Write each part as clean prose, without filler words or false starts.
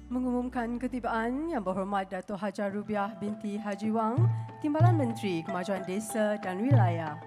Mengumumkan ketibaan Yang Berhormat Dato' Hajar Rubiah binti Haji Wang, Timbalan Menteri Kemajuan Desa dan Wilayah.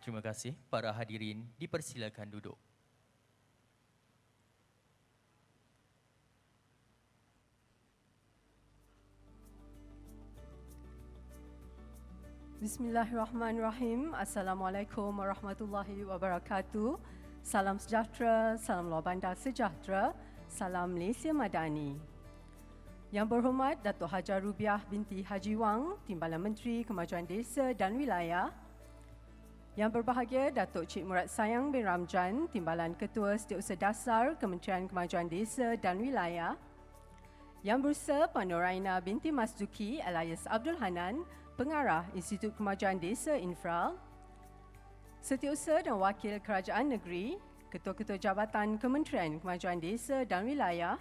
Terima kasih. Para hadirin dipersilakan duduk. Bismillahirrahmanirrahim. Assalamualaikum warahmatullahi wabarakatuh. Salam sejahtera, salam luar bandar sejahtera, salam Malaysia Madani. Yang Berhormat Dato' Hajar Rubiah binti Haji Wang, Timbalan Menteri Kemajuan Desa dan Wilayah. Yang berbahagia Datuk Cik Murad Sayang bin Ramjan, Timbalan Ketua Setiausaha Dasar Kementerian Kemajuan Desa dan Wilayah. Yang Berusaha Puan Noraina binti Masduki alias Abdul Hanan, Pengarah Institut Kemajuan Desa Infra. Setiausaha dan Wakil Kerajaan Negeri, Ketua-Ketua Jabatan Kementerian Kemajuan Desa dan Wilayah,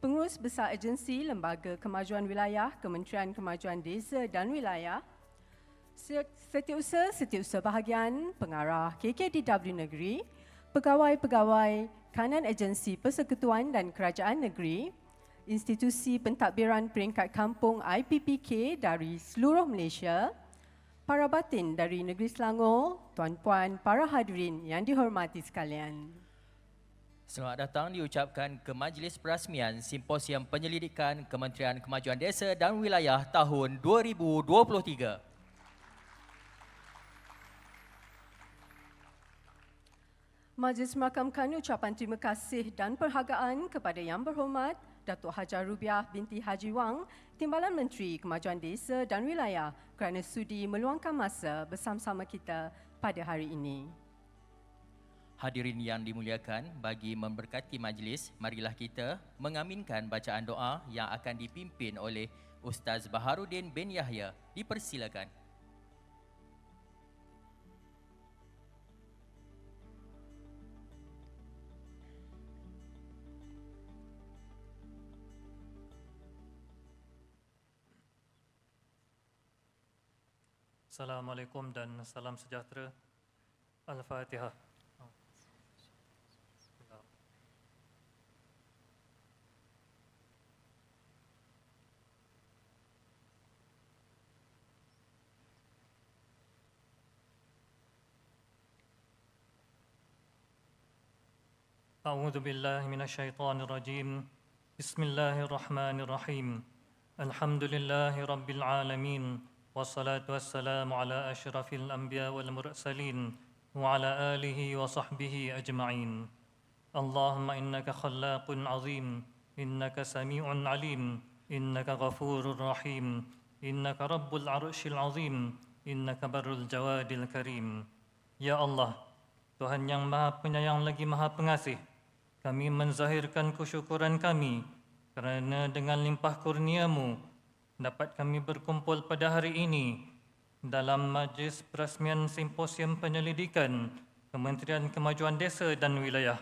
Pengurus Besar Agensi Lembaga Kemajuan Wilayah Kementerian Kemajuan Desa dan Wilayah, Setiausaha bahagian, Pengarah KKDW Negeri, Pegawai-pegawai Kanan Agensi Persekutuan dan Kerajaan Negeri, Institusi Pentadbiran Peringkat Kampung IPPK dari seluruh Malaysia, para batin dari Negeri Selangor, tuan-puan, para hadirin yang dihormati sekalian. Selamat datang diucapkan ke Majlis Perasmian Simposium Penyelidikan Kementerian Kemajuan Desa dan Wilayah tahun 2023. Majlis merakamkan ucapan terima kasih dan perhargaan kepada Yang Berhormat Dato' Hajar Rubiah binti Haji Wang, Timbalan Menteri Kemajuan Desa dan Wilayah kerana sudi meluangkan masa bersama-sama kita pada hari ini. Hadirin yang dimuliakan, bagi memberkati majlis, marilah kita mengaminkan bacaan doa yang akan dipimpin oleh Ustaz Baharudin bin Yahya. Dipersilakan. Assalamualaikum dan salam sejahtera. Al-Fatihah. أعوذ بالله من الشيطان الرجيم بسم الله الرحمن الرحيم الحمد لله رب العالمين والصلاة والسلام على أشرف الأنبياء والمرسلين وعلى آله وصحبه أجمعين اللهم إنك خلاق عظيم إنك سميع عليم إنك غفور رحيم إنك رب العرش العظيم إنك بر الجواد الكريم Ya Allah, Tuhan yang Maha Penyayang lagi Maha Pengasih, kami menzahirkan kesyukuran kami kerana dengan limpah kurnia-Mu dapat kami berkumpul pada hari ini dalam majlis perasmian Simposium Penyelidikan Kementerian Kemajuan Desa dan Wilayah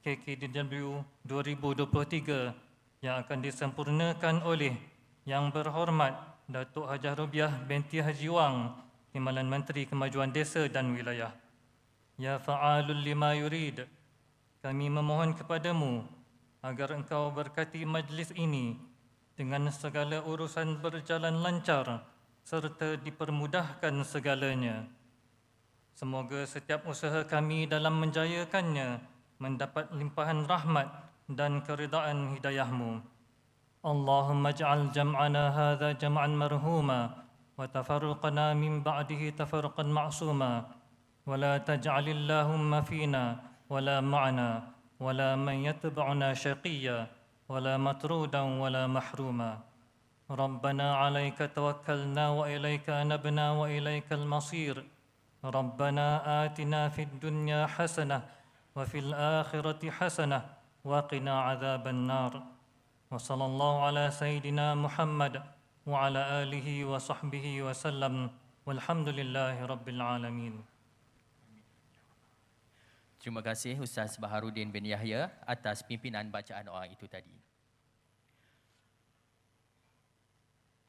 KKDW 2023 yang akan disempurnakan oleh Yang Berhormat Datuk Hajah Rubiah binti Haji Wang, Timbalan Menteri Kemajuan Desa dan Wilayah. Ya fa'alul lima yurid, kami memohon kepadamu agar engkau berkati majlis ini dengan segala urusan berjalan lancar serta dipermudahkan segalanya. Semoga setiap usaha kami dalam menjayakannya mendapat limpahan rahmat dan keridaan hidayahmu. Allahumma ja'al jam'ana hadha jam'an marhuma wa tafarruqana min ba'dihi tafarruqan ma'suma wa la taj'al Allahumma fina wa la ma'ana wa la man yatba'una shaqiyya wa la matrudan wa la mahruma. Rabbana 'alaika tawakkalna wa ilaika anabna wa ilaikal masir. Rabbana atina fid dunya hasanah wa fil akhirati hasanah wa qina 'adzaban nar. Wa sallallahu ala sayyidina Muhammad wa ala alihi wa sahbihi wa sallam walhamdulillahi rabbil alamin. Terima kasih Ustaz Baharudin bin Yahya atas pimpinan bacaan doa itu tadi.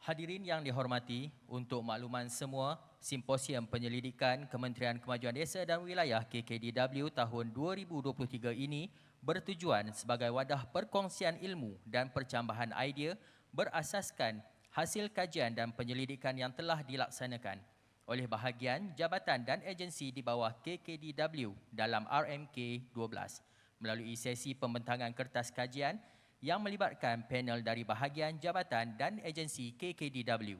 Hadirin yang dihormati, untuk makluman semua, Simposium Penyelidikan Kementerian Kemajuan Desa dan Wilayah KKDW tahun 2023 ini bertujuan sebagai wadah perkongsian ilmu dan percambahan idea berasaskan hasil kajian dan penyelidikan yang telah dilaksanakan oleh bahagian jabatan dan agensi di bawah KKDW dalam RMK 12 melalui sesi pembentangan kertas kajian yang melibatkan panel dari bahagian jabatan dan agensi KKDW.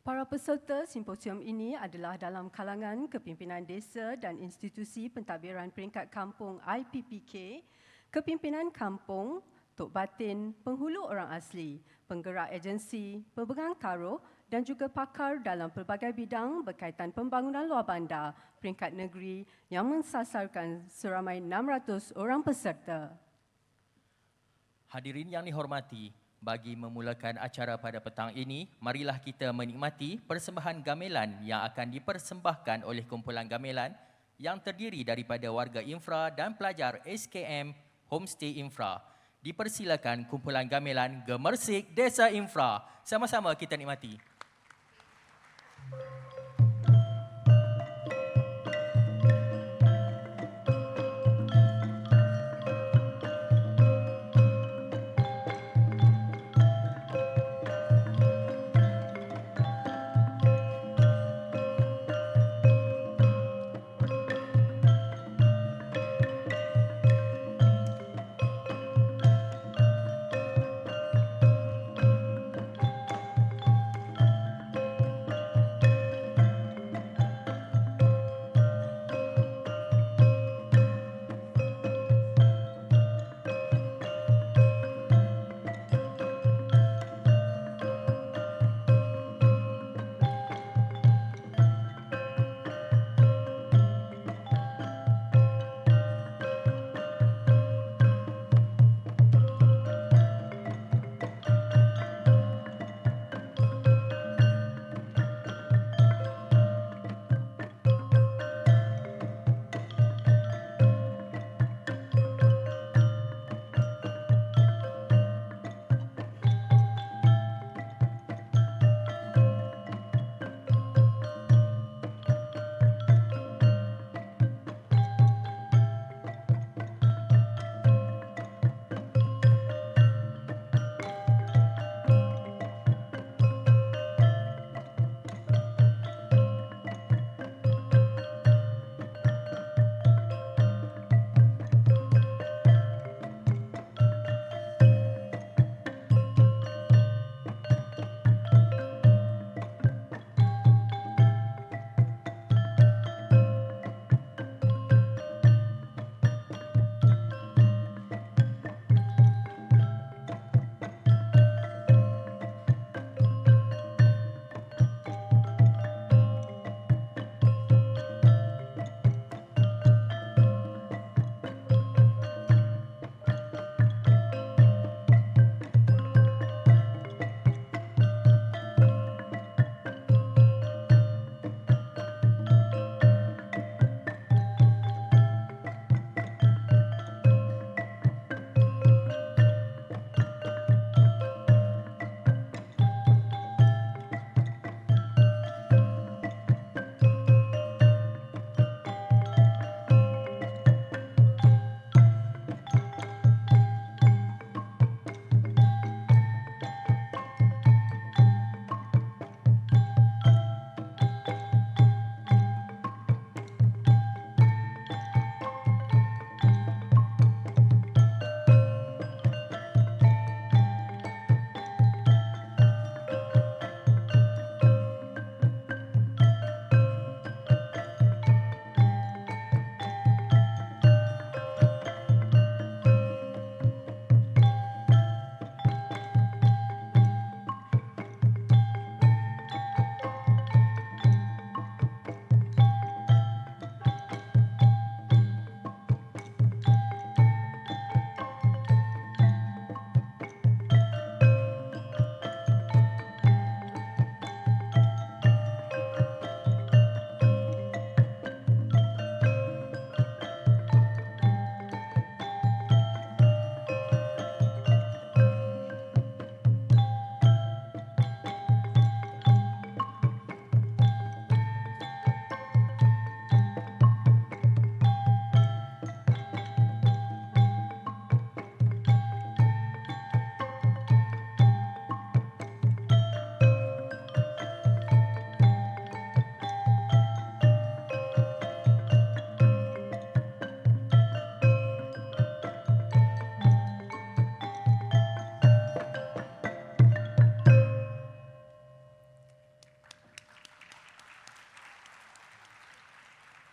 Para peserta simposium ini adalah dalam kalangan Kepimpinan Desa dan Institusi Pentadbiran Peringkat Kampung IPPK, Kepimpinan Kampung, Tok Batin, penghulu orang asli, penggerak agensi, pemegang taruh dan juga pakar dalam pelbagai bidang berkaitan pembangunan luar bandar peringkat negeri yang mensasarkan seramai 600 orang peserta. Hadirin yang dihormati, bagi memulakan acara pada petang ini, marilah kita menikmati persembahan gamelan yang akan dipersembahkan oleh kumpulan gamelan yang terdiri daripada warga infra dan pelajar SKM Homestay Infra. Dipersilakan kumpulan gamelan Gemersik Desa Infra. Sama-sama kita nikmati.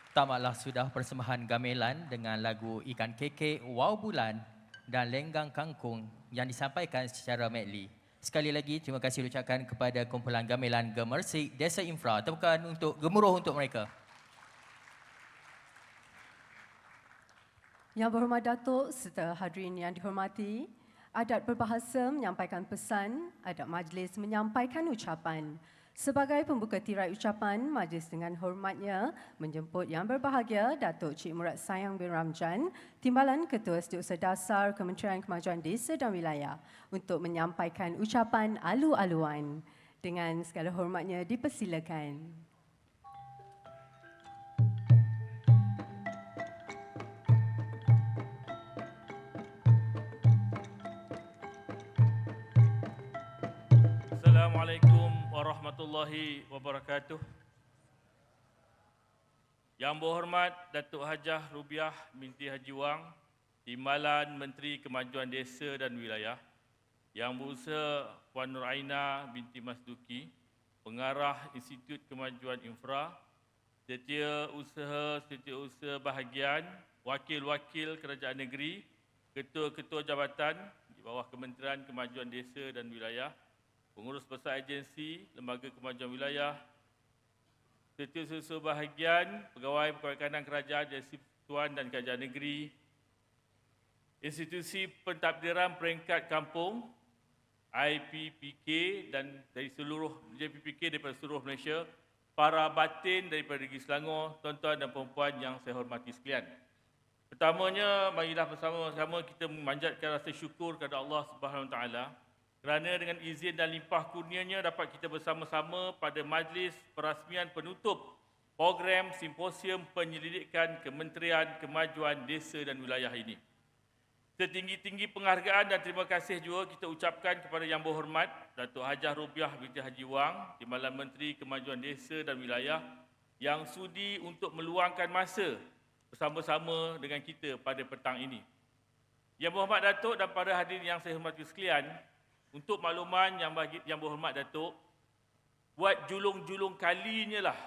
Tamatlah sudah persembahan gamelan dengan lagu Ikan Kekek, Wow Bulan dan Lenggang Kangkung yang disampaikan secara medley. Sekali lagi, terima kasih ucapkan kepada kumpulan gamelan Gemersik Desa Infra. Tepukan untuk gemuruh untuk mereka. Yang berhormat Datuk serta hadirin yang dihormati, adat berbahasa menyampaikan pesan, adat majlis menyampaikan ucapan. Sebagai pembuka tirai ucapan, majlis dengan hormatnya menjemput yang berbahagia Datuk Cik Murad Sayang bin Ramjan, Timbalan Ketua Setiausaha Dasar Kementerian Kemajuan Desa dan Wilayah untuk menyampaikan ucapan alu-aluan. Dengan segala hormatnya dipersilakan. Assalamualaikum warahmatullahi wabarakatuh. Yang berhormat Datuk Hajah Rubiah binti Haji Wang, Timbalan Menteri Kemajuan Desa dan Wilayah, Yang Berusaha Puan Nur Aina binti Mas Duki, Pengarah Institut Kemajuan Infra, Setiausaha Bahagian, Wakil-Wakil Kerajaan Negeri, Ketua-Ketua Jabatan di bawah Kementerian Kemajuan Desa dan Wilayah, Pengurus Besar Agensi, Lembaga Kemajuan Wilayah, Setiausaha Bahagian, Pegawai-Pegawai Kanan Kerajaan dari Persekutuan dan Kerajaan Negeri, Institusi Pentadbiran Peringkat Kampung, IPPK dan dari seluruh JPPK daripada seluruh Malaysia, para batin daripada Negeri Selangor, tuan-tuan dan puan-puan yang saya hormati sekalian. Pertamanya, marilah bersama-sama kita memanjatkan rasa syukur kepada Allah Subhanahu Wa Taala kerana dengan izin dan limpah kurnianya dapat kita bersama-sama pada majlis perasmian penutup program Simposium Penyelidikan Kementerian Kemajuan Desa dan Wilayah ini. Setinggi-tinggi penghargaan dan terima kasih juga kita ucapkan kepada Yang Berhormat Datuk Hajah Rubiah binti Haji Wang, Timbalan Menteri Kemajuan Desa dan Wilayah yang sudi untuk meluangkan masa bersama-sama dengan kita pada petang ini. Yang Berhormat Datuk dan para hadirin yang saya hormati sekalian, untuk makluman yang berhormat Datuk, buat julung-julung kalinya lah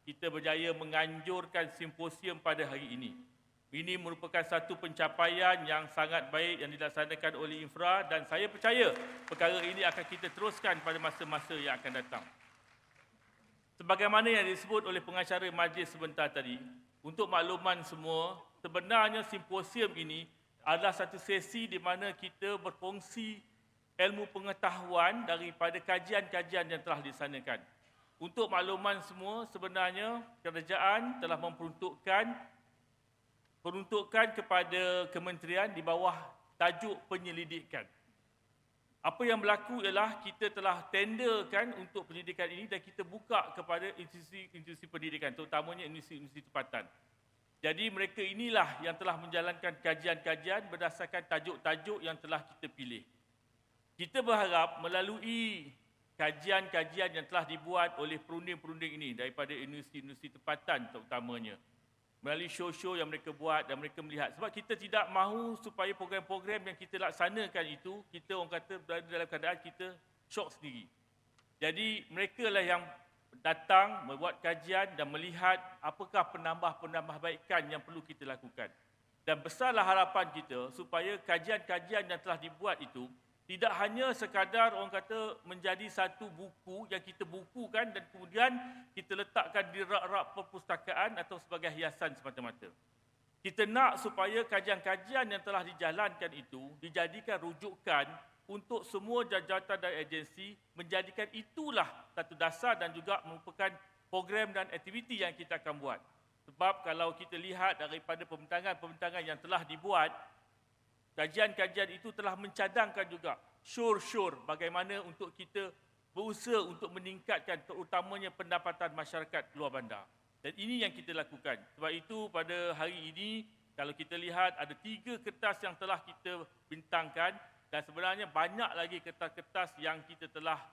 kita berjaya menganjurkan simposium pada hari ini. Ini merupakan satu pencapaian yang sangat baik yang dilaksanakan oleh Infra dan saya percaya perkara ini akan kita teruskan pada masa-masa yang akan datang. Sebagaimana yang disebut oleh pengacara majlis sebentar tadi, untuk makluman semua, sebenarnya simposium ini adalah satu sesi di mana kita berkongsi ilmu pengetahuan daripada kajian-kajian yang telah dilaksanakan. Untuk makluman semua, sebenarnya kerajaan telah memperuntukkan kepada kementerian di bawah tajuk penyelidikan. Apa yang berlaku ialah kita telah tenderkan untuk penyelidikan ini dan kita buka kepada institusi pendidikan, terutamanya institusi tempatan. Jadi mereka inilah yang telah menjalankan kajian-kajian berdasarkan tajuk-tajuk yang telah kita pilih. Kita berharap melalui kajian-kajian yang telah dibuat oleh perunding-perunding ini daripada universiti-universiti tempatan terutamanya, melalui show-show yang mereka buat dan mereka melihat. Sebab kita tidak mahu supaya program-program yang kita laksanakan itu, kita orang kata berada dalam keadaan kita syok sendiri. Jadi mereka lah yang datang, membuat kajian dan melihat apakah penambah-penambahbaikan yang perlu kita lakukan. Dan besarlah harapan kita supaya kajian-kajian yang telah dibuat itu tidak hanya sekadar orang kata menjadi satu buku yang kita bukukan dan kemudian kita letakkan di rak-rak perpustakaan atau sebagai hiasan semata-mata. Kita nak supaya kajian-kajian yang telah dijalankan itu dijadikan rujukan untuk semua jabatan dan agensi, menjadikan itulah satu dasar dan juga merupakan program dan aktiviti yang kita akan buat. Sebab kalau kita lihat daripada pembentangan-pembentangan yang telah dibuat, kajian-kajian itu telah mencadangkan juga syur-syur bagaimana untuk kita berusaha untuk meningkatkan terutamanya pendapatan masyarakat luar bandar. Dan ini yang kita lakukan. Sebab itu pada hari ini kalau kita lihat ada 3 kertas yang telah kita bintangkan dan sebenarnya banyak lagi kertas-kertas yang kita telah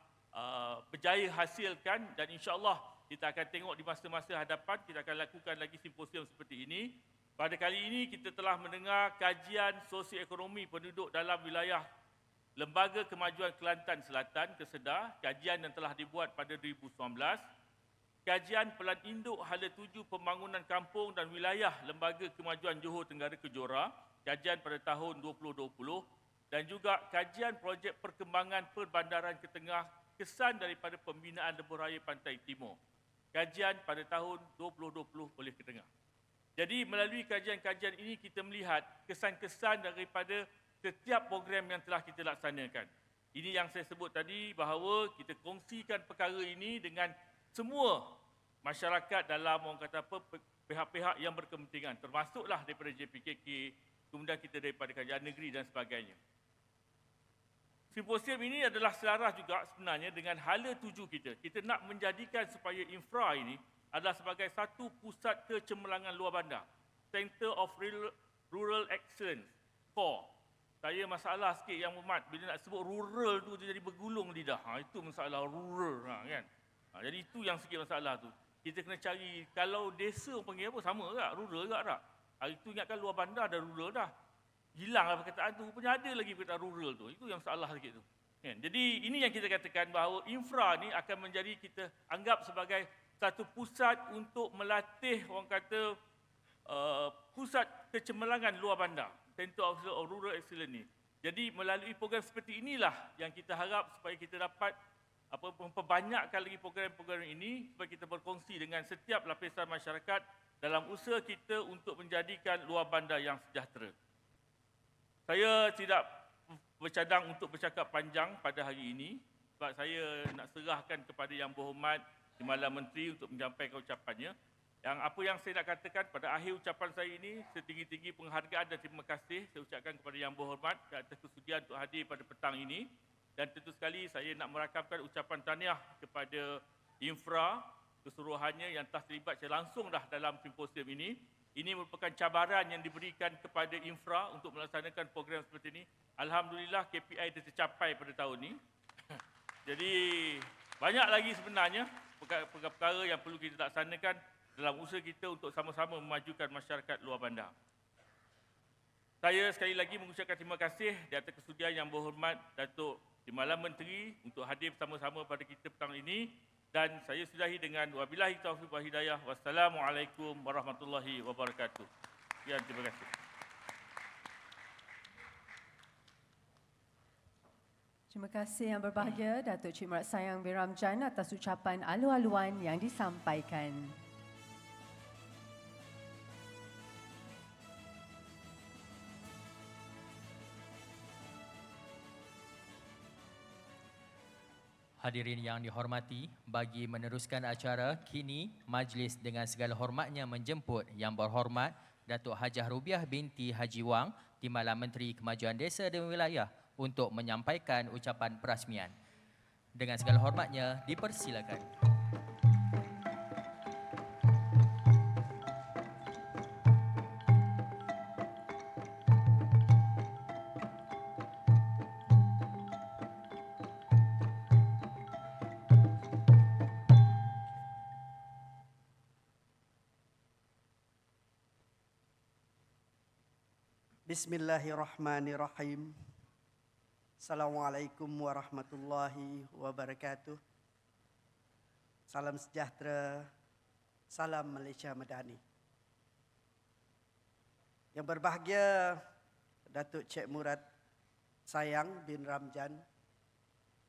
berjaya hasilkan dan insya-Allah kita akan tengok di masa-masa hadapan kita akan lakukan lagi simposium seperti ini. Pada kali ini kita telah mendengar kajian sosioekonomi penduduk dalam wilayah Lembaga Kemajuan Kelantan Selatan, Kesedah, kajian yang telah dibuat pada 2019. kajian Pelan Induk Hala Tuju Pembangunan Kampung dan Wilayah Lembaga Kemajuan Johor Tenggara Kejora, kajian pada tahun 2020, dan juga kajian projek perkembangan perbandaran ke tengah, kesan daripada pembinaan lebuh raya Pantai Timur, kajian pada tahun 2020 oleh Ketengah. Jadi melalui kajian-kajian ini kita melihat kesan-kesan daripada setiap program yang telah kita laksanakan. Ini yang saya sebut tadi bahawa kita kongsikan perkara ini dengan semua masyarakat dalam orang kata apa, pihak-pihak yang berkepentingan, termasuklah daripada JPKK, kemudian kita daripada Kerajaan Negeri dan sebagainya. Simposium ini adalah selaras juga sebenarnya dengan hala tuju kita. Kita nak menjadikan supaya infra ini adalah sebagai satu pusat kecemerlangan luar bandar. Center of Rural Excellence, CORE. Saya masalah sikit yang Muhammad, bila nak sebut rural tu dia jadi bergulung lidah. Itu masalah rural kan. Jadi itu yang sikit masalah tu. Kita kena cari, kalau desa orang panggil apa, sama tak? Rural tak tak? Hari tu ingatkan luar bandar dah rural dah. Hilanglah perkataan tu, rupanya ada lagi perkataan rural tu. Itu yang salah sikit tu. Kan? Jadi ini yang kita katakan bahawa infra ni akan menjadi kita anggap sebagai satu pusat untuk melatih orang kata pusat kecemerlangan luar bandar. Center of Rural Excellence ni. Jadi melalui program seperti inilah yang kita harap supaya kita dapat memperbanyakkan lagi program-program ini supaya kita berkongsi dengan setiap lapisan masyarakat dalam usaha kita untuk menjadikan luar bandar yang sejahtera. Saya tidak bercadang untuk bercakap panjang pada hari ini sebab saya nak serahkan kepada Yang Berhormat Timbalan Menteri untuk menyampaikan ucapannya. Yang apa yang saya nak katakan pada akhir ucapan saya ini, setinggi-tinggi penghargaan dan terima kasih saya ucapkan kepada Yang Berhormat atas kesudian untuk hadir pada petang ini. Dan tentu sekali saya nak merakamkan ucapan tahniah kepada Infra keseluruhannya yang telah terlibat secara langsung dah dalam simposium ini. Ini merupakan cabaran yang diberikan kepada Infra untuk melaksanakan program seperti ini. Alhamdulillah KPI tercapai pada tahun ini. Jadi banyak lagi sebenarnya perkara-perkara yang perlu kita laksanakan dalam usaha kita untuk sama-sama memajukan masyarakat luar bandar. Saya sekali lagi mengucapkan terima kasih di atas kesudian Yang Berhormat Datuk Timbalan Menteri untuk hadir bersama-sama pada kita petang ini. Dan saya sudahi dengan wabillahi taufiq wal hidayah. Wassalamualaikum warahmatullahi wabarakatuh. Sekian, terima kasih. Terima kasih Yang Berbahagia Datuk Cik Merat Sayang bin Ramjan atas ucapan alu-aluan yang disampaikan. Hadirin yang dihormati, bagi meneruskan acara, kini majlis dengan segala hormatnya menjemput Yang Berhormat Datuk Hajah Rubiah binti Haji Wang, Timbalan Menteri Kemajuan Desa dan Wilayah untuk menyampaikan ucapan perasmian. Dengan segala hormatnya, dipersilakan. Bismillahirrahmanirrahim. Assalamualaikum warahmatullahi wabarakatuh. Salam sejahtera, salam Malaysia Madani. Yang berbahagia Datuk Cik Merat Sayang bin Ramjan,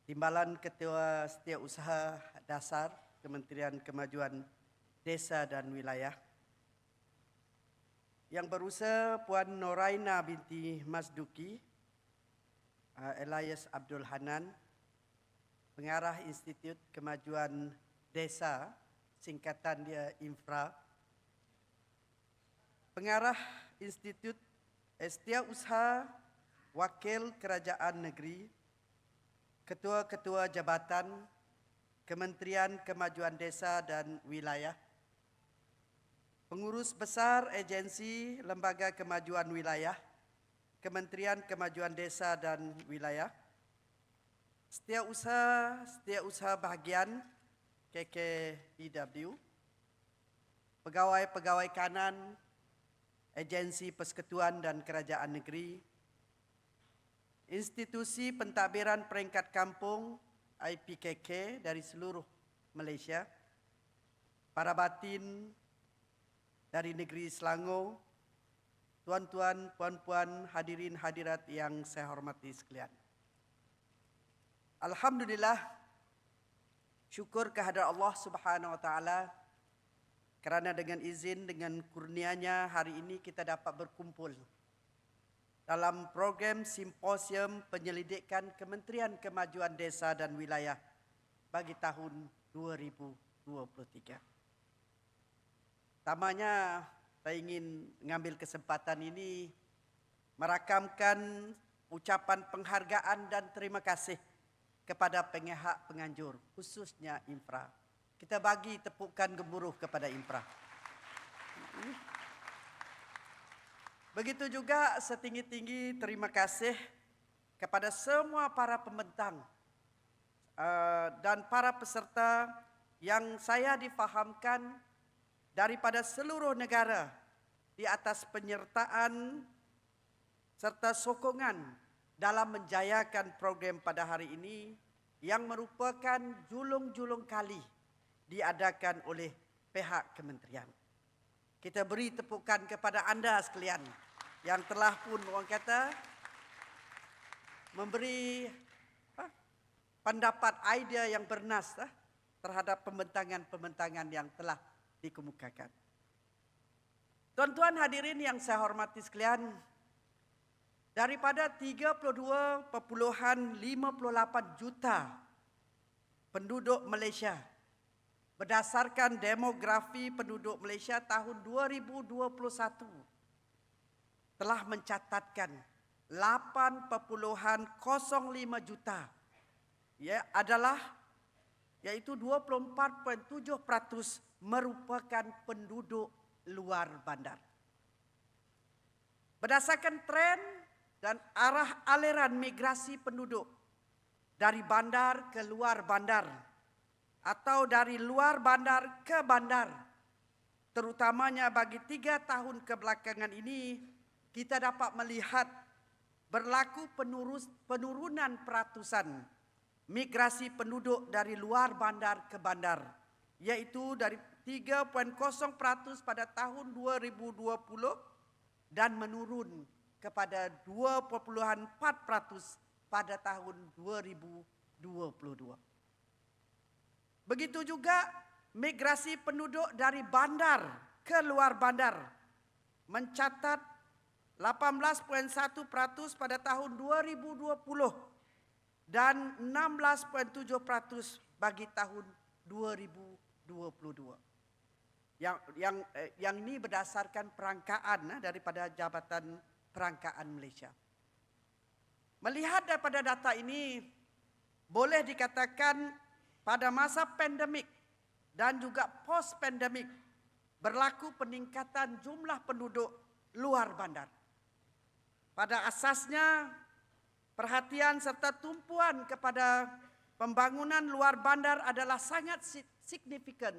Timbalan Ketua Setiausaha Dasar Kementerian Kemajuan Desa dan Wilayah, Yang Berusaha Puan Noraina binti Mas Duki, Elias Abdul Hanan, Pengarah Institut Kemajuan Desa, singkatan dia Infra, Pengarah Institut Setiausaha Wakil Kerajaan Negeri, Ketua-Ketua Jabatan Kementerian Kemajuan Desa dan Wilayah, Pengurus Besar Agensi Lembaga Kemajuan Wilayah, Kementerian Kemajuan Desa dan Wilayah, Setiausaha Bahagian KKPW, Pegawai-pegawai kanan, Agensi Persekutuan dan Kerajaan Negeri, Institusi Pentadbiran Peringkat Kampung IPKK dari seluruh Malaysia, para batin dari negeri Selangor, tuan-tuan, puan-puan, hadirin hadirat yang saya hormati sekalian. Alhamdulillah, syukur kehadrat Allah Subhanahu wa taala kerana dengan izin, dengan kurnianya hari ini kita dapat berkumpul dalam program simposium penyelidikan Kementerian Kemajuan Desa dan Wilayah bagi tahun 2023. Pertamanya, saya ingin mengambil kesempatan ini merakamkan ucapan penghargaan dan terima kasih kepada pihak penganjur, khususnya Infra. Kita bagi tepukan gemuruh kepada Infra. Begitu juga setinggi-tinggi terima kasih kepada semua para pembentang dan para peserta yang saya difahamkan daripada seluruh negara di atas penyertaan serta sokongan dalam menjayakan program pada hari ini yang merupakan julung-julung kali diadakan oleh pihak kementerian. Kita beri tepukan kepada anda sekalian yang telah pun orang kata memberi pendapat idea yang bernas terhadap pembentangan-pembentangan yang telah dikemukakan. Tuan-tuan hadirin yang saya hormati sekalian, daripada 32.58 juta penduduk Malaysia, berdasarkan demografi penduduk Malaysia tahun 2021, telah mencatatkan 8.05 juta, yaitu 24.7% merupakan penduduk luar bandar. Berdasarkan tren dan arah aliran migrasi penduduk dari bandar ke luar bandar atau dari luar bandar ke bandar, terutamanya bagi 3 tahun kebelakangan ini, kita dapat melihat berlaku penurunan peratusan migrasi penduduk dari luar bandar ke bandar, yaitu dari 3.0% pada tahun 2020 dan menurun kepada 2.4% pada tahun 2022. Begitu juga migrasi penduduk dari bandar ke luar bandar mencatat 18.1% pada tahun 2020 dan 16.7% bagi tahun 2022. Yang ini berdasarkan perangkaan daripada Jabatan Perangkaan Malaysia. Melihat daripada data ini, boleh dikatakan pada masa pandemik dan juga post-pandemik berlaku peningkatan jumlah penduduk luar bandar. Pada asasnya, perhatian serta tumpuan kepada pembangunan luar bandar adalah sangat signifikan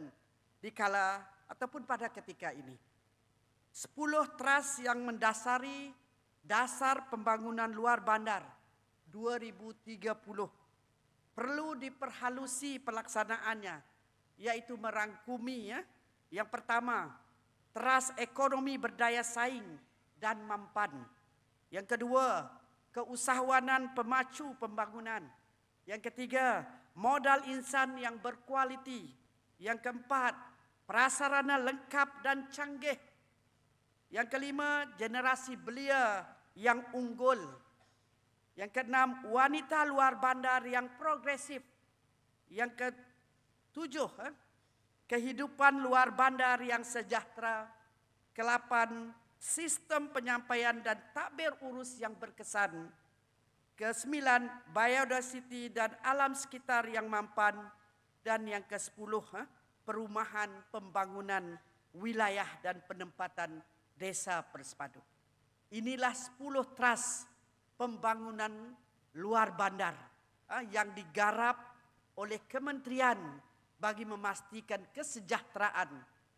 dikala ataupun pada ketika ini. 10 trust yang mendasari dasar pembangunan luar bandar 2030 perlu diperhalusi pelaksanaannya, yaitu merangkumi yang pertama, teras ekonomi berdaya saing dan mampan. Yang kedua, keusahawanan pemacu pembangunan. Yang ketiga, modal insan yang berkualiti. Yang keempat, prasarana lengkap dan canggih. Yang kelima, generasi belia yang unggul. Yang keenam, wanita luar bandar yang progresif. Yang ketujuh, kehidupan luar bandar yang sejahtera. Kelapan, sistem penyampaian dan takbir urus yang berkesan. Kesembilan, biodiversity dan alam sekitar yang mampan. Dan yang kesepuluh, perumahan, pembangunan wilayah dan penempatan desa bersepadu. Inilah 10 trust pembangunan luar bandar yang digarap oleh kementerian bagi memastikan kesejahteraan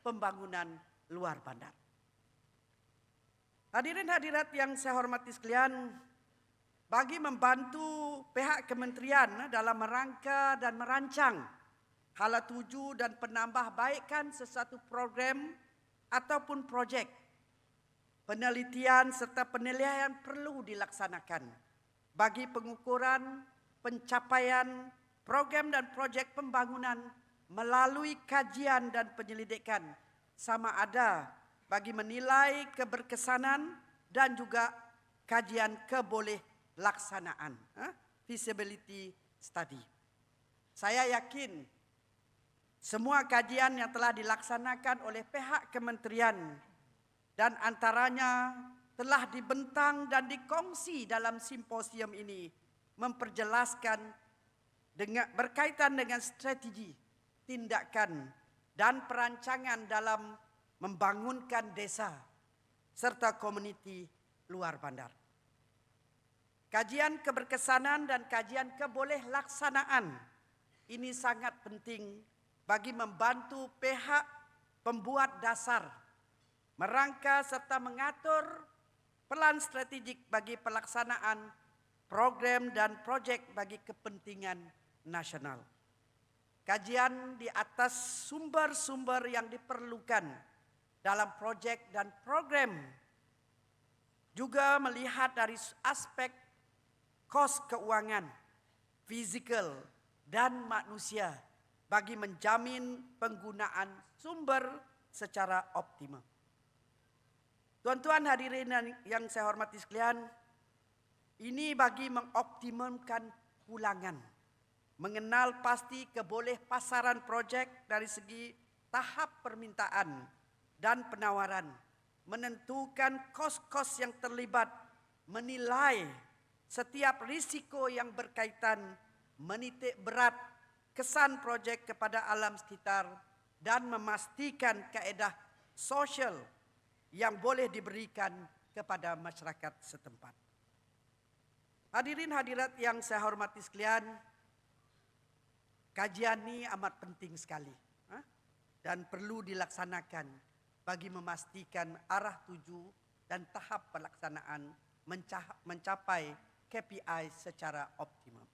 pembangunan luar bandar. Hadirin hadirat yang saya hormati sekalian, bagi membantu pihak kementerian dalam merangka dan merancang Hala tuju dan penambahbaikan sesuatu program ataupun projek. Penelitian serta penilaian perlu dilaksanakan bagi pengukuran pencapaian program dan projek pembangunan melalui kajian dan penyelidikan sama ada bagi menilai keberkesanan dan juga kajian keboleh-laksanaan, feasibility study. Saya yakin semua kajian yang telah dilaksanakan oleh pihak kementerian dan antaranya telah dibentang dan dikongsi dalam simposium ini memperjelaskan berkaitan dengan strategi, tindakan dan perancangan dalam membangunkan desa serta komuniti luar bandar. Kajian keberkesanan dan kajian keboleh-laksanaan ini sangat penting bagi membantu pihak pembuat dasar merangka serta mengatur plan strategik bagi pelaksanaan program dan projek bagi kepentingan nasional. Kajian di atas sumber-sumber yang diperlukan dalam projek dan program juga melihat dari aspek kos keuangan, fizikal dan manusia bagi menjamin penggunaan sumber secara optimal. Tuan-tuan hadirin yang saya hormati sekalian, ini bagi mengoptimumkan pulangan, mengenal pasti keboleh pasaran projek dari segi tahap permintaan dan penawaran, menentukan kos-kos yang terlibat, menilai setiap risiko yang berkaitan, menitik berat kesan projek kepada alam sekitar dan memastikan kaedah sosial yang boleh diberikan kepada masyarakat setempat. Hadirin hadirat yang saya hormati sekalian, kajian ini amat penting sekali dan perlu dilaksanakan bagi memastikan arah tuju dan tahap pelaksanaan mencapai KPI secara optimum.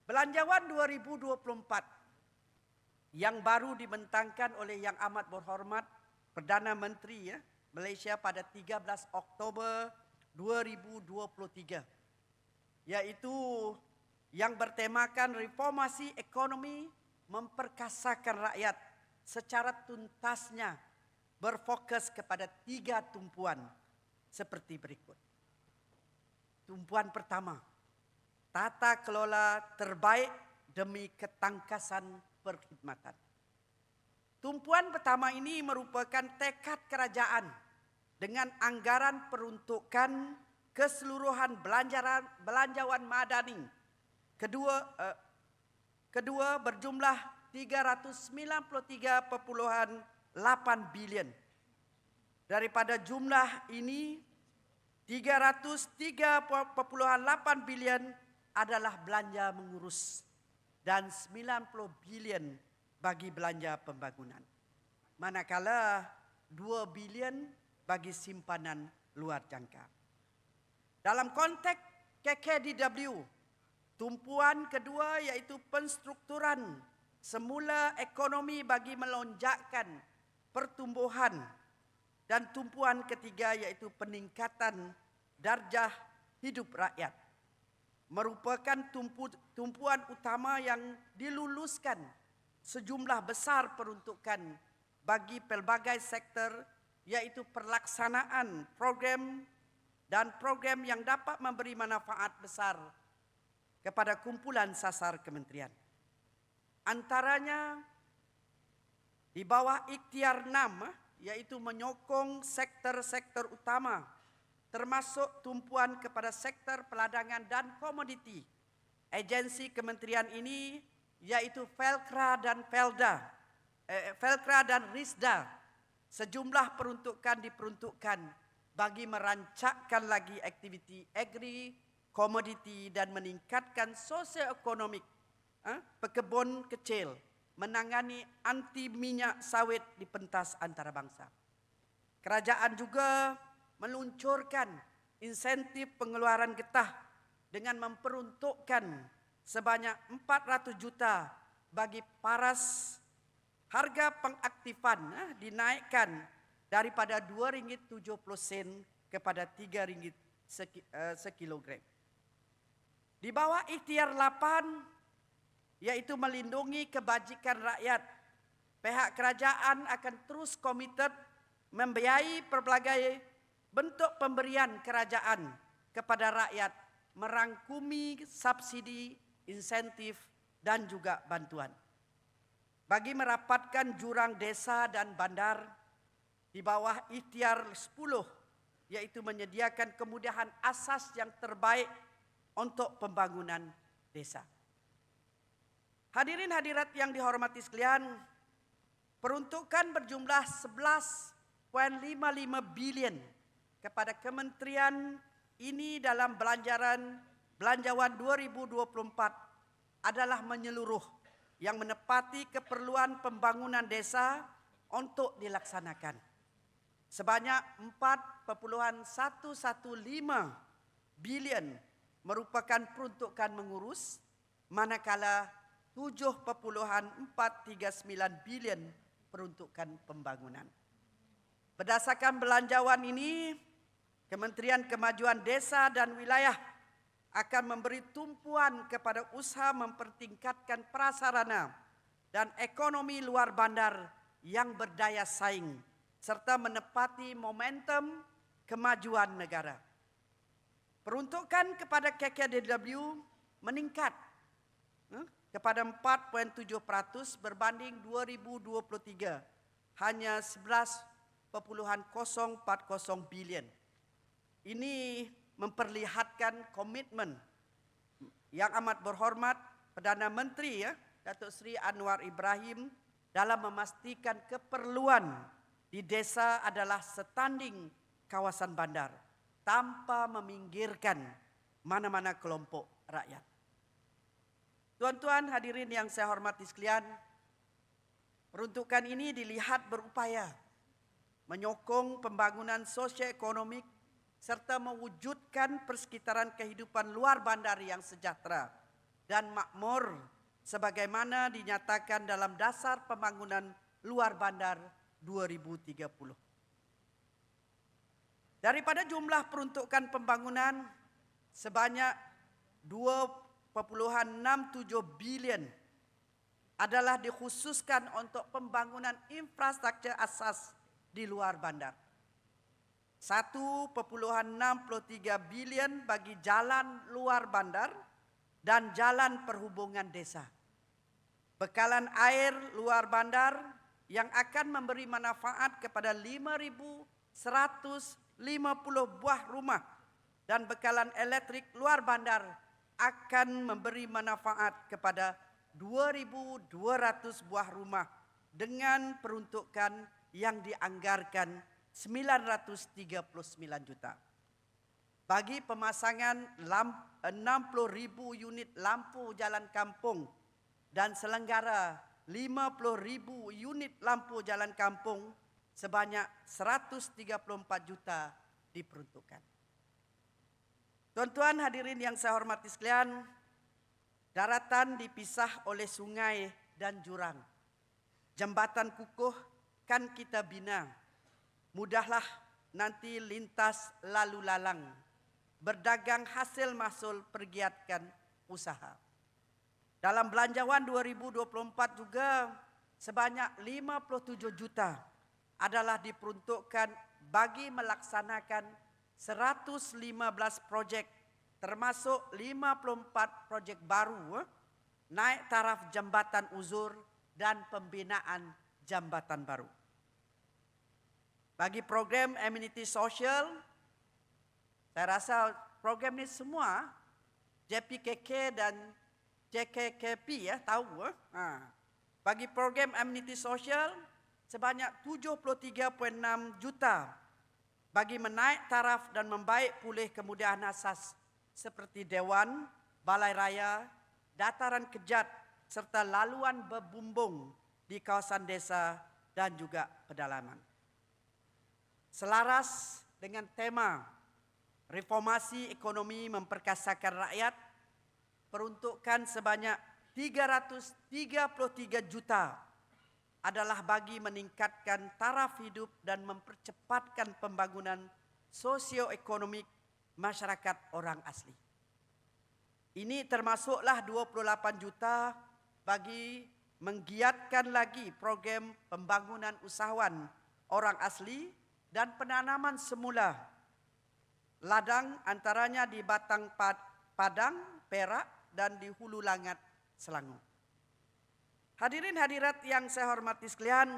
Belanjawan 2024 yang baru dibentangkan oleh Yang Amat Berhormat Perdana Menteri Malaysia pada 13 Oktober 2023, yaitu yang bertemakan reformasi ekonomi memperkasakan rakyat secara tuntasnya, berfokus kepada 3 tumpuan seperti berikut. Tumpuan pertama, tata kelola terbaik demi ketangkasan perkhidmatan. Tumpuan pertama ini merupakan tekad kerajaan dengan anggaran peruntukan keseluruhan belanjawan madani. Kedua berjumlah 393.8 bilion. Daripada jumlah ini 303.8 bilion adalah belanja mengurus dan 90 bilion bagi belanja pembangunan. Manakala 2 bilion bagi simpanan luar jangka. Dalam konteks KKDW, tumpuan kedua iaitu penstrukturan semula ekonomi bagi melonjakkan pertumbuhan, dan tumpuan ketiga iaitu peningkatan darjah hidup rakyat merupakan tumpuan utama yang diluluskan sejumlah besar peruntukan bagi pelbagai sektor, yaitu pelaksanaan program dan program yang dapat memberi manfaat besar kepada kumpulan sasar kementerian. Antaranya di bawah ikhtiar 6, yaitu menyokong sektor-sektor utama termasuk tumpuan kepada sektor peladangan dan komoditi. Agensi kementerian ini yaitu Felkra dan Risda, sejumlah peruntukan diperuntukkan bagi merancangkan lagi aktiviti agri, komoditi dan meningkatkan sosioekonomik pekebun kecil, menangani anti minyak sawit di pentas antarabangsa. Kerajaan juga meluncurkan insentif pengeluaran getah dengan memperuntukkan sebanyak 400 juta bagi paras harga pengaktifan dinaikkan daripada RM2.70 kepada RM3 sekilogram. Di bawah ikhtiar 8, yaitu melindungi kebajikan rakyat, pihak kerajaan akan terus komited membiayai berbagai bentuk pemberian kerajaan kepada rakyat, merangkumi subsidi, insentif, dan juga bantuan. Bagi merapatkan jurang desa dan bandar, di bawah ikhtiar 10, yaitu menyediakan kemudahan asas yang terbaik untuk pembangunan desa. Hadirin hadirat yang dihormati sekalian, peruntukan berjumlah 11,55 bilion kepada kementerian ini dalam belanjawan 2024 adalah menyeluruh yang menepati keperluan pembangunan desa untuk dilaksanakan. Sebanyak 4,115 bilion merupakan peruntukan mengurus, manakala 7,439 bilion peruntukan pembangunan. Berdasarkan belanjawan ini, Kementerian Kemajuan Desa dan Wilayah akan memberi tumpuan kepada usaha mempertingkatkan prasarana dan ekonomi luar bandar yang berdaya saing, serta menepati momentum kemajuan negara. Peruntukan kepada KKDW meningkat kepada 4,7% berbanding 2023, hanya 11,040 bilion. Ini memperlihatkan komitmen yang amat berhormat Perdana Menteri Datuk Seri Anwar Ibrahim dalam memastikan keperluan di desa adalah setanding kawasan bandar tanpa meminggirkan mana-mana kelompok rakyat. Tuan-tuan hadirin yang saya hormati sekalian, peruntukan ini dilihat berupaya menyokong pembangunan sosioekonomik serta mewujudkan persekitaran kehidupan luar bandar yang sejahtera dan makmur sebagaimana dinyatakan dalam Dasar Pembangunan Luar Bandar 2030. Daripada jumlah peruntukan pembangunan sebanyak 2,67 bilion adalah dikhususkan untuk pembangunan infrastruktur asas di luar bandar. 1,63 bilion bagi jalan luar bandar dan jalan perhubungan desa. Bekalan air luar bandar yang akan memberi manfaat kepada 5.150 buah rumah dan bekalan elektrik luar bandar akan memberi manfaat kepada 2.200 buah rumah dengan peruntukan yang dianggarkan 939 juta. Bagi pemasangan 60.000 unit lampu jalan kampung dan selenggara 50.000 unit lampu jalan kampung sebanyak 134 juta diperuntukkan. Tuan-tuan hadirin yang saya hormati sekalian, daratan dipisah oleh sungai dan jurang. Jembatan kukuh kan kita bina. Mudahlah nanti lintas lalu lalang. Berdagang hasil mahsul pergiatkan usaha. Dalam belanjawan 2024 juga sebanyak 57 juta adalah diperuntukkan bagi melaksanakan 115 projek termasuk 54 projek baru, naik taraf jambatan uzur dan pembinaan jambatan baru. Bagi program amenity sosial, saya rasa program ini semua JPKK dan JKKP tahu. Bagi program amenity sosial sebanyak 73,6 juta bagi menaik taraf dan membaik pulih kemudahan asas seperti Dewan, Balai Raya, Dataran Kejat serta laluan berbumbung di kawasan desa dan juga pedalaman. Selaras dengan tema reformasi ekonomi memperkasakan rakyat, peruntukan sebanyak 333 juta adalah bagi meningkatkan taraf hidup dan mempercepatkan pembangunan sosioekonomik masyarakat orang asli. Ini termasuklah 28 juta bagi menggiatkan lagi program pembangunan usahawan orang asli dan penanaman semula ladang antaranya di Batang Padang, Perak dan di Hulu Langat, Selangor. Hadirin hadirat yang saya hormati sekalian,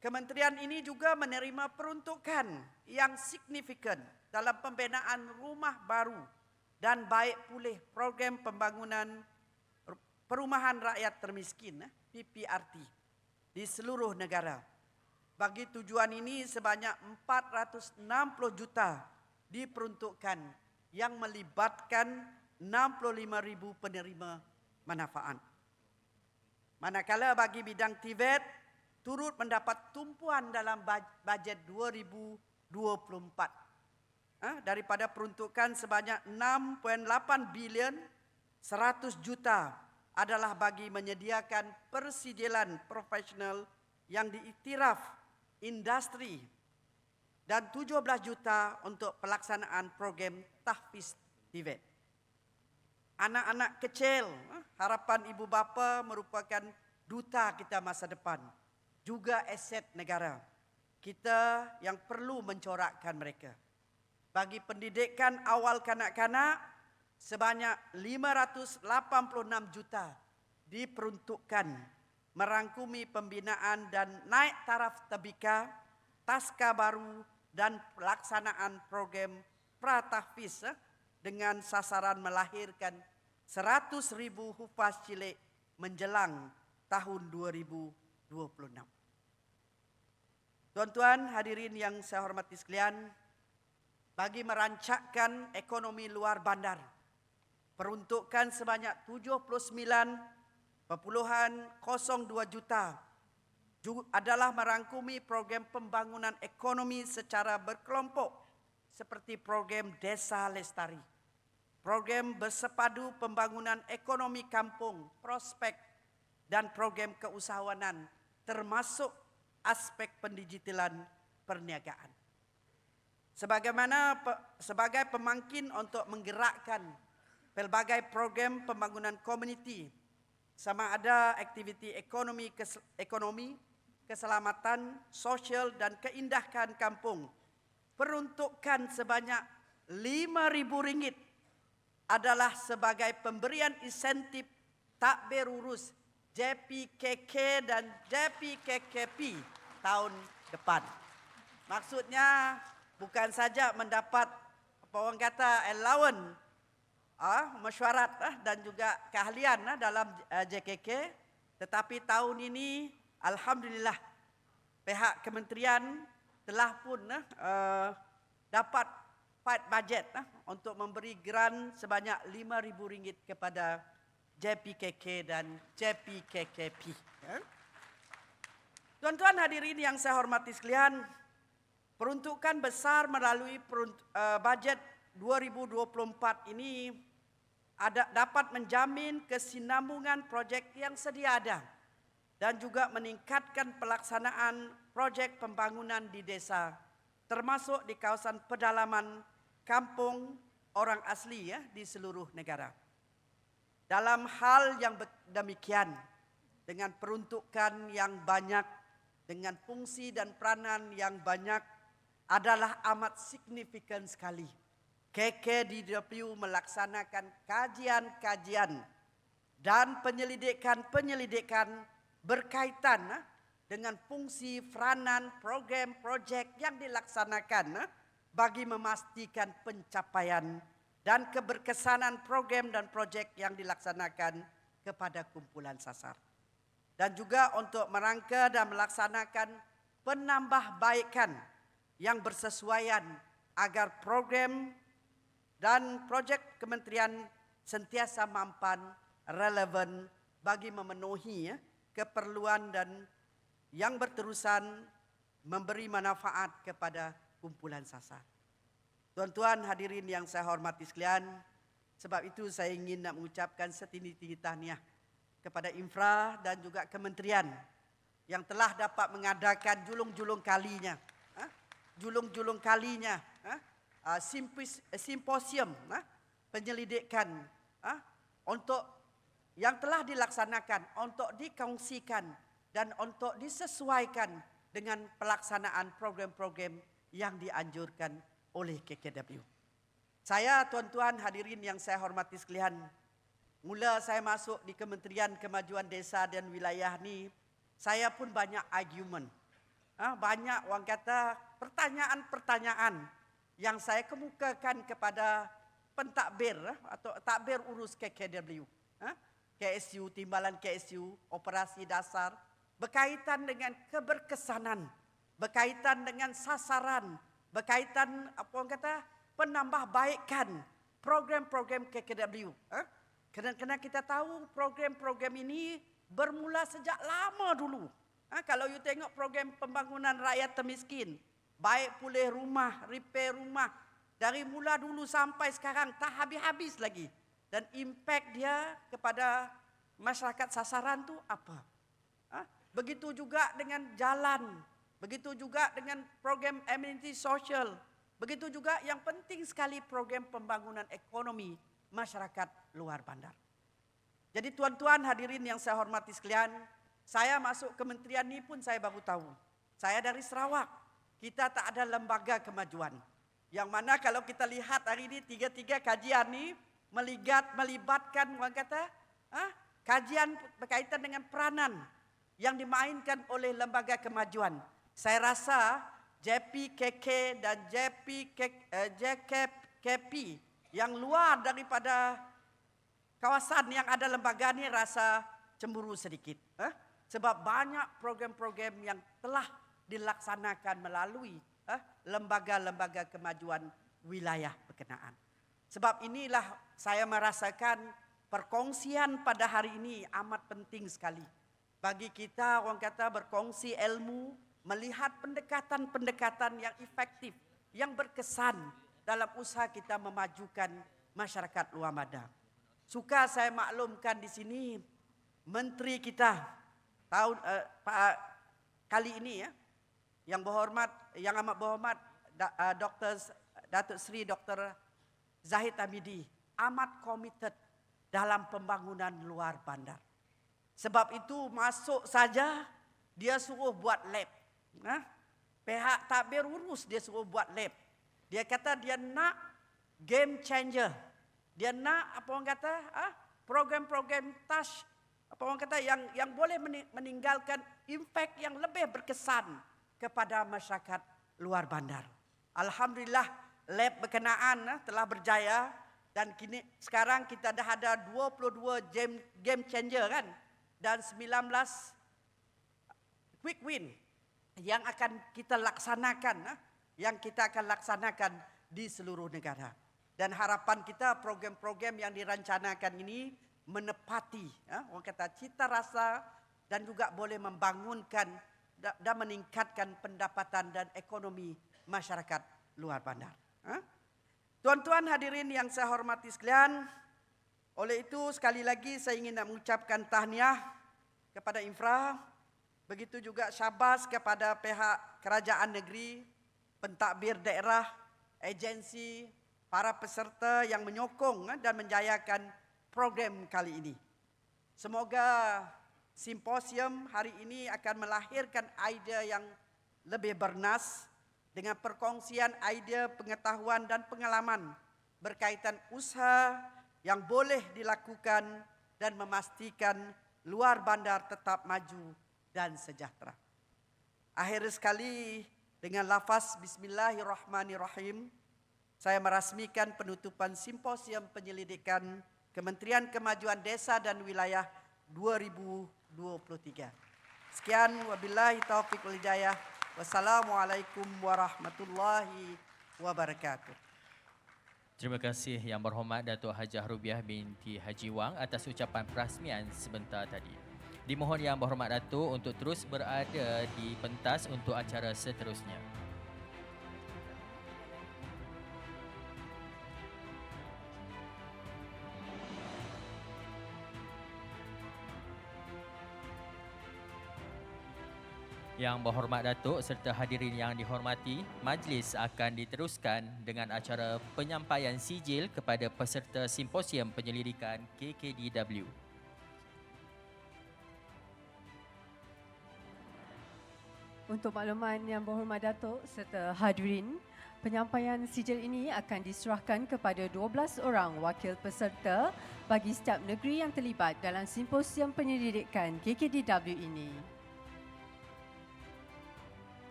kementerian ini juga menerima peruntukan yang signifikan dalam pembinaan rumah baru dan baik pulih program pembangunan perumahan rakyat termiskin PPRT di seluruh negara. Bagi tujuan ini sebanyak 460 juta diperuntukkan yang melibatkan 65.000 penerima manfaat. Manakala bagi bidang TVET turut mendapat tumpuan dalam bajet 2024 daripada peruntukan sebanyak 6.8 bilion 100 juta adalah bagi menyediakan persidilan profesional yang diiktiraf industri dan 17 juta untuk pelaksanaan program tahfiz TVET. Anak-anak kecil, harapan ibu bapa merupakan duta kita masa depan, juga aset negara. Kita yang perlu mencorakkan mereka. Bagi pendidikan awal kanak-kanak, sebanyak 586 juta diperuntukkan merangkumi pembinaan dan naik taraf tadbika, taska baru dan pelaksanaan program pratahfiz dengan sasaran melahirkan 100.000 hufaz cilik menjelang tahun 2026. Tuan-tuan hadirin yang saya hormati sekalian, bagi merancangkan ekonomi luar bandar, peruntukan sebanyak 79.02 juta adalah merangkumi program pembangunan ekonomi secara berkelompok seperti program Desa Lestari, program bersepadu pembangunan ekonomi kampung, prospek, dan program keusahawanan termasuk aspek pendigitalan perniagaan. Sebagai pemangkin untuk menggerakkan pelbagai program pembangunan komuniti, sama ada aktiviti ekonomi, keselamatan, sosial dan keindahan kampung, peruntukan sebanyak RM5.000 adalah sebagai pemberian insentif takbir urus JPKK dan JPKKP tahun depan. Maksudnya bukan saja mendapat apa orang kata allowance, mesyuarat dan juga keahlian dalam JKK, tetapi tahun ini alhamdulillah pihak kementerian telah pun dapat fight budget untuk memberi grant sebanyak RM5.000 kepada JPKK dan JPKKP. Tuan-tuan hadirin yang saya hormati sekalian, peruntukan besar melalui bajet 2024 ini dapat menjamin kesinambungan projek yang sedia ada dan juga meningkatkan pelaksanaan projek pembangunan di desa, termasuk di kawasan pedalaman kampung orang asli di seluruh negara. Dalam hal yang demikian, dengan peruntukan yang banyak, dengan fungsi dan peranan yang banyak, adalah amat signifikan sekali. KKDW melaksanakan kajian-kajian dan penyelidikan berkaitan dengan fungsi peranan program projek yang dilaksanakan bagi memastikan pencapaian dan keberkesanan program dan projek yang dilaksanakan kepada kumpulan sasar. Dan juga untuk merangka dan melaksanakan penambahbaikan yang bersesuaian agar program dan projek kementerian sentiasa mampan, relevan bagi memenuhi keperluan dan yang berterusan memberi manfaat kepada kumpulan sasar. Tuan-tuan hadirin yang saya hormati sekalian, sebab itu saya ingin nak mengucapkan setinggi-tinggi tahniah kepada infra dan juga kementerian yang telah dapat mengadakan julung-julung kalinya, simposium penyelidikan untuk yang telah dilaksanakan, untuk dikongsikan dan untuk disesuaikan dengan pelaksanaan program-program yang dianjurkan oleh KKW. Saya, tuan-tuan hadirin yang saya hormati sekalian, mula saya masuk di Kementerian Kemajuan Desa dan Wilayah ni, saya pun banyak argument. Banyak orang kata pertanyaan-pertanyaan yang saya kemukakan kepada pentadbir atau tadbir urus KKW. KSU, timbalan KSU, operasi dasar, berkaitan dengan keberkesanan, berkaitan dengan sasaran, berkaitan apa orang kata penambahbaikan program-program KKW. Kerana kita tahu program-program ini bermula sejak lama dulu. Kalau you tengok program pembangunan rakyat termiskin, baik pulih rumah, repair rumah, dari mula dulu sampai sekarang tak habis-habis lagi. Dan impact dia kepada masyarakat sasaran tu apa? Begitu juga dengan jalan, begitu juga dengan program amenity sosial, begitu juga yang penting sekali program pembangunan ekonomi masyarakat luar bandar. Jadi tuan-tuan hadirin yang saya hormati sekalian, saya masuk kementerian ni pun saya baru tahu. Saya dari Sarawak, kita tak ada lembaga kemajuan. Yang mana kalau kita lihat hari ini tiga-tiga kajian ni melibatkan orang kata kajian berkaitan dengan peranan yang dimainkan oleh lembaga kemajuan. Saya rasa JPKK dan JKP yang luar daripada kawasan yang ada lembaga ni rasa cemburu sedikit. Sebab banyak program-program yang telah dilaksanakan melalui lembaga-lembaga kemajuan wilayah berkenaan. Sebab inilah saya merasakan perkongsian pada hari ini amat penting sekali. Bagi kita orang kata berkongsi ilmu, melihat pendekatan-pendekatan yang efektif, yang berkesan dalam usaha kita memajukan masyarakat luar bandar. Suka saya maklumkan di sini, menteri kita kali ini yang amat berhormat Datuk Seri Dr. Zahid Hamidi amat committed dalam pembangunan luar bandar. Sebab itu masuk saja dia suruh buat lab. Pihak tadbir urus dia suruh buat lab. Dia kata dia nak game changer. Dia nak apa orang kata program-program touch apa orang kata yang boleh meninggalkan impact yang lebih berkesan kepada masyarakat luar bandar. Alhamdulillah lab berkenaan telah berjaya dan kini sekarang kita dah ada 22 game changer kan dan 19 quick win yang akan kita laksanakan di seluruh negara. Dan harapan kita program-program yang dirancanakan ini menepati orang kata cita rasa dan juga boleh membangunkan dan meningkatkan pendapatan dan ekonomi masyarakat luar bandar. Tuan-tuan hadirin yang saya hormati sekalian, oleh itu sekali lagi saya ingin nak mengucapkan tahniah kepada infra, begitu juga syabas kepada pihak kerajaan negeri, pentadbir daerah, agensi, para peserta yang menyokong dan menjayakan program kali ini. Semoga simposium hari ini akan melahirkan idea yang lebih bernas dengan perkongsian idea, pengetahuan dan pengalaman berkaitan usaha yang boleh dilakukan dan memastikan luar bandar tetap maju dan sejahtera. Akhir sekali dengan lafaz Bismillahirrahmanirrahim, saya merasmikan penutupan simposium penyelidikan Kementerian Kemajuan Desa dan Wilayah 2023. Sekian wabillahi taufiq wal hidayah. Wassalamualaikum warahmatullahi wabarakatuh. Terima kasih Yang Berhormat Datuk Hajah Rubiah binti Haji Wang atas ucapan perasmian sebentar tadi. Dimohon Yang Berhormat Datuk untuk terus berada di pentas untuk acara seterusnya. Yang berhormat Datuk serta hadirin yang dihormati, majlis akan diteruskan dengan acara penyampaian sijil kepada peserta Simposium Penyelidikan KKDW. Untuk makluman yang berhormat Datuk serta hadirin, penyampaian sijil ini akan diserahkan kepada 12 orang wakil peserta bagi setiap negeri yang terlibat dalam Simposium Penyelidikan KKDW ini.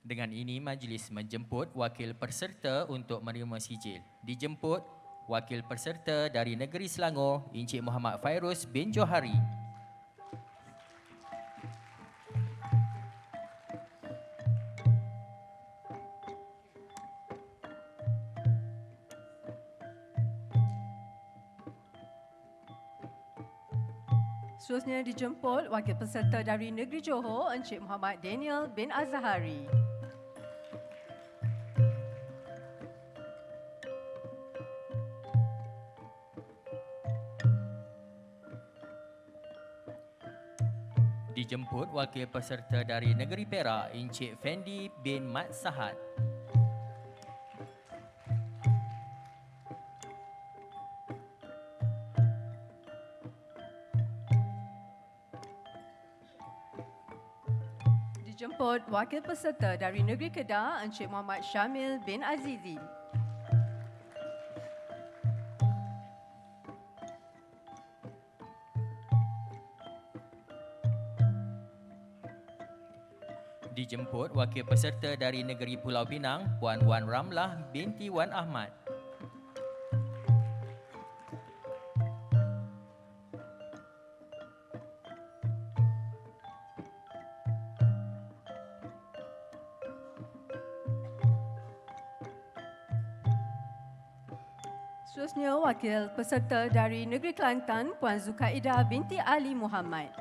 Dengan ini, majlis menjemput wakil peserta untuk menerima sijil. Dijemput wakil peserta dari negeri Selangor, Encik Muhammad Fairuz bin Johari. Seterusnya dijemput wakil peserta dari negeri Johor, Encik Muhammad Daniel bin Azhari. Dijemput wakil peserta dari negeri Perak, Encik Fendi bin Mat Sahad. Dijemput wakil peserta dari negeri Kedah, Encik Muhammad Syamil bin Azizi. Dijemput wakil peserta dari negeri Pulau Pinang, Puan Wan Ramlah binti Wan Ahmad. Seterusnya wakil peserta dari negeri Kelantan, Puan Zukaidah binti Ali Muhammad.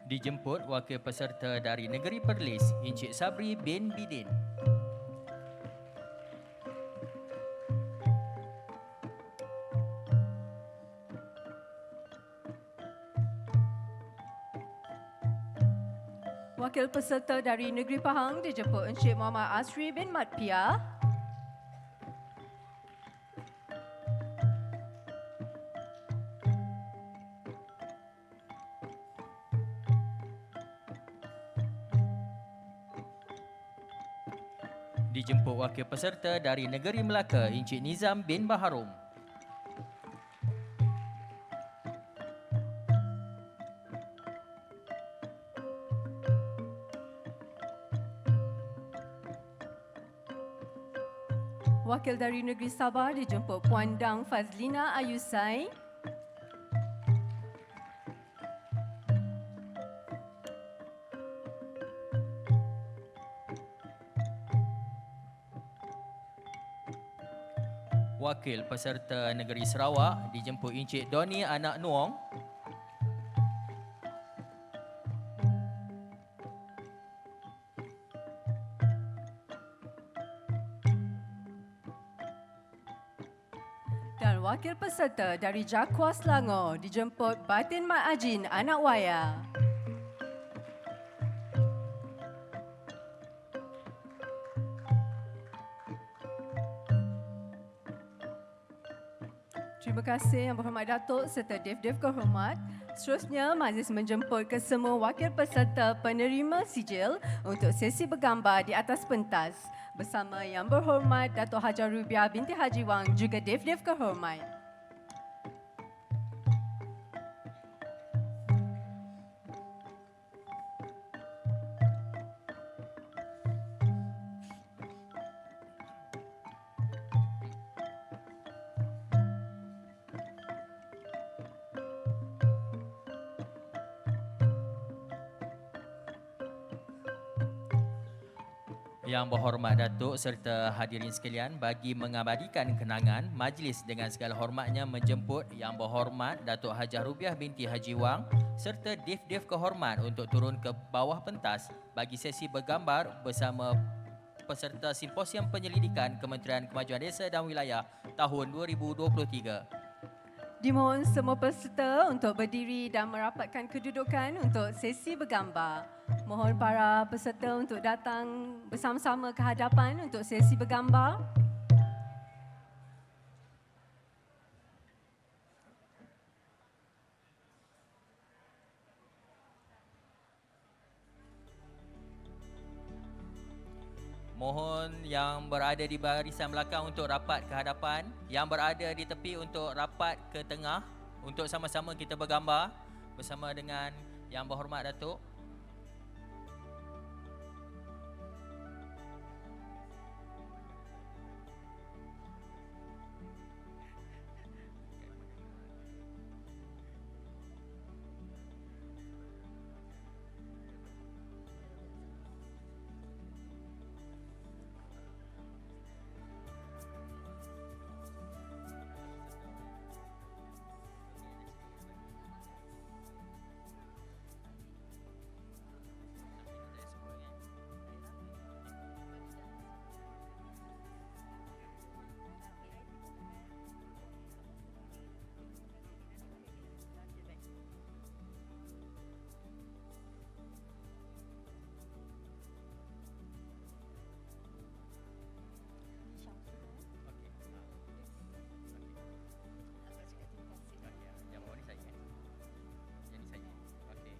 Dijemput wakil peserta dari negeri Perlis, Encik Sabri bin Bidin. Wakil peserta dari negeri Pahang dijemput Encik Muhammad Asri bin Mat Pia. Dijemput wakil peserta dari negeri Melaka, Encik Nizam bin Baharum. Wakil dari negeri Sabah dijemput Puan Dang Fazlina Ayusai. Wakil peserta negeri Sarawak dijemput Encik Doni Anak Nuong. Dan wakil peserta dari Jakwa Selangor dijemput Batin Mat Ajin Anak Waya. Terima kasih Yang Berhormat Datuk serta Dev-Dev kehormat. Seterusnya, majlis menjemput kesemua wakil peserta penerima sijil untuk sesi bergambar di atas pentas bersama Yang Berhormat Datuk Hajar Rubiah binti Haji Wang juga Dev-Dev kehormat. Yang berhormat Datuk serta hadirin sekalian, bagi mengabadikan kenangan, majlis dengan segala hormatnya menjemput Yang berhormat Datuk Hajah Rubiah binti Haji Wang serta Dev-Dev kehormat untuk turun ke bawah pentas bagi sesi bergambar bersama peserta Simposium Penyelidikan Kementerian Kemajuan Desa dan Wilayah tahun 2023. Dimohon semua peserta untuk berdiri dan merapatkan kedudukan untuk sesi bergambar. Mohon para peserta untuk datang bersama-sama ke hadapan untuk sesi bergambar. Mohon yang berada di barisan belakang untuk rapat ke hadapan, yang berada di tepi untuk rapat ke tengah untuk sama-sama kita bergambar bersama dengan Yang berhormat Datuk. Yang bawah ni saya. Yang ni saya. Okey.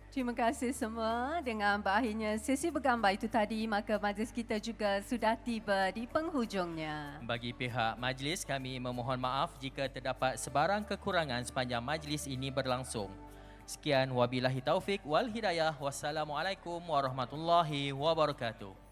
Terima kasih semua. Dengan berakhirnya sesi bergambar itu tadi, maka majlis kita juga sudah tiba di penghujungnya. Bagi pihak majlis, kami memohon maaf jika terdapat sebarang kekurangan sepanjang majlis ini berlangsung. Sekian, wabillahi taufik wal hidayah. Wassalamualaikum warahmatullahi wabarakatuh.